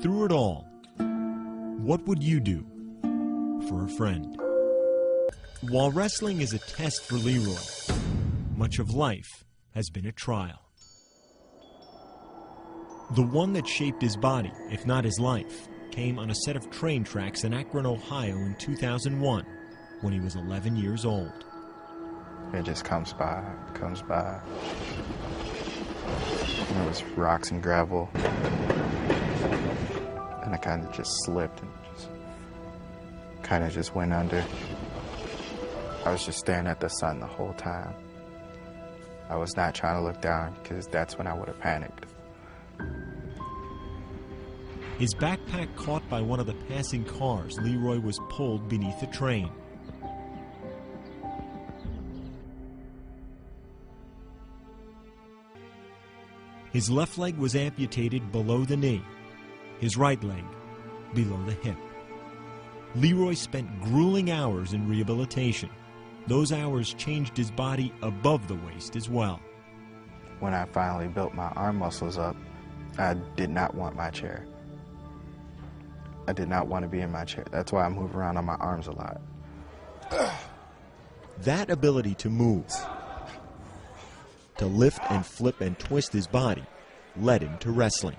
through it all, what would you do for a friend? While wrestling is a test for Leroy, much of life has been a trial. The one that shaped his body, if not his life, came on a set of train tracks in Akron, Ohio in 2001 when he was 11 years old. It just comes by. There was rocks and gravel, and I kind of just slipped and just went under. I was just staring at the sun the whole time. I was not trying to look down because that's when I would have panicked. His backpack caught by one of the passing cars, Leroy was pulled beneath the train. His left leg was amputated below the knee, his right leg below the hip. Leroy spent grueling hours in rehabilitation. Those hours changed his body above the waist as well. When I finally built my arm muscles up, I did not want my chair. I did not want to be in my chair. That's why I move around on my arms a lot. That ability to move, to lift and flip and twist his body, led him to wrestling.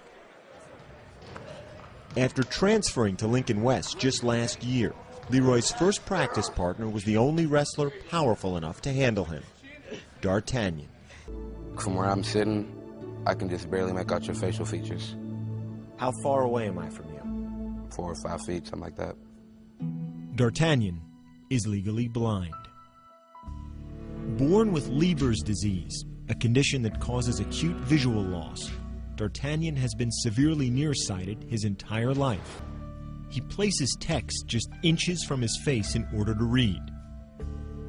After transferring to Lincoln West just last year, Leroy's first practice partner was the only wrestler powerful enough to handle him, D'Artagnan. From where I'm sitting, I can just barely make out your facial features. How far away am I from you? 4 or 5 feet, something like that. D'Artagnan is legally blind. Born with Leber's disease, a condition that causes acute visual loss, D'Artagnan has been severely nearsighted his entire life. He places text just inches from his face in order to read.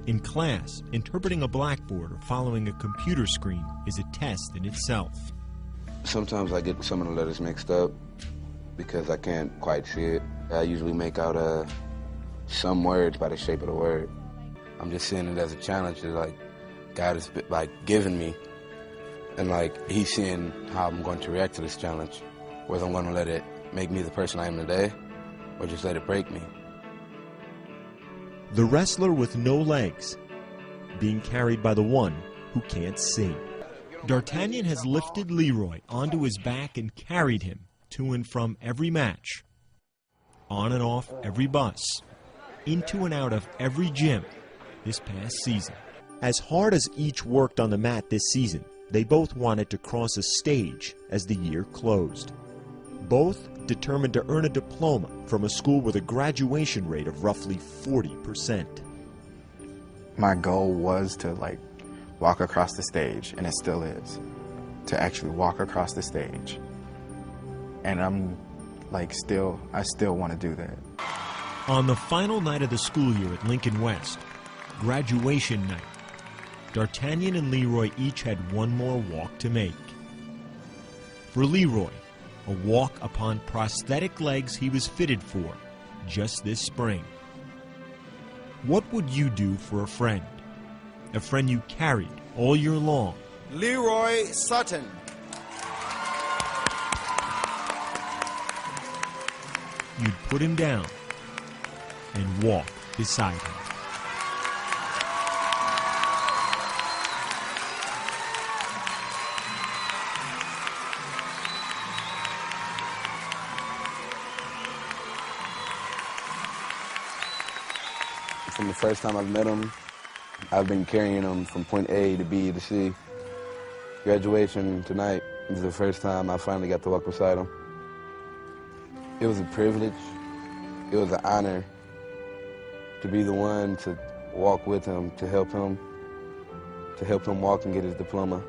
In class, interpreting a blackboard or following a computer screen is a test in itself. Sometimes I get some of the letters mixed up because I can't quite see it. I usually make out some words by the shape of the word. I'm just seeing it as a challenge that God has given me, and He's seeing how I'm going to react to this challenge, whether I'm going to let it make me the person I am today or just let it break me. The wrestler with no legs, being carried by the one who can't see. D'Artagnan has lifted Leroy onto his back and carried him to and from every match, on and off every bus, into and out of every gym this past season. As hard as each worked on the mat this season, they both wanted to cross a stage as the year closed. Both determined to earn a diploma from a school with a graduation rate of roughly 40%. My goal was to walk across the stage, and it still is, to actually walk across the stage. And I'm I still want to do that. On the final night of the school year at Lincoln West, graduation night, D'Artagnan and Leroy each had one more walk to make. For Leroy, a walk upon prosthetic legs he was fitted for just this spring. What would you do for a friend? A friend you carried all year long? Leroy Sutton. You'd put him down and walk beside him. From the first time I've met him, I've been carrying him from point A to B to C. Graduation tonight is the first time I finally got to walk beside him. It was a privilege, it was an honor to be the one to walk with him, to help him walk and get his diploma.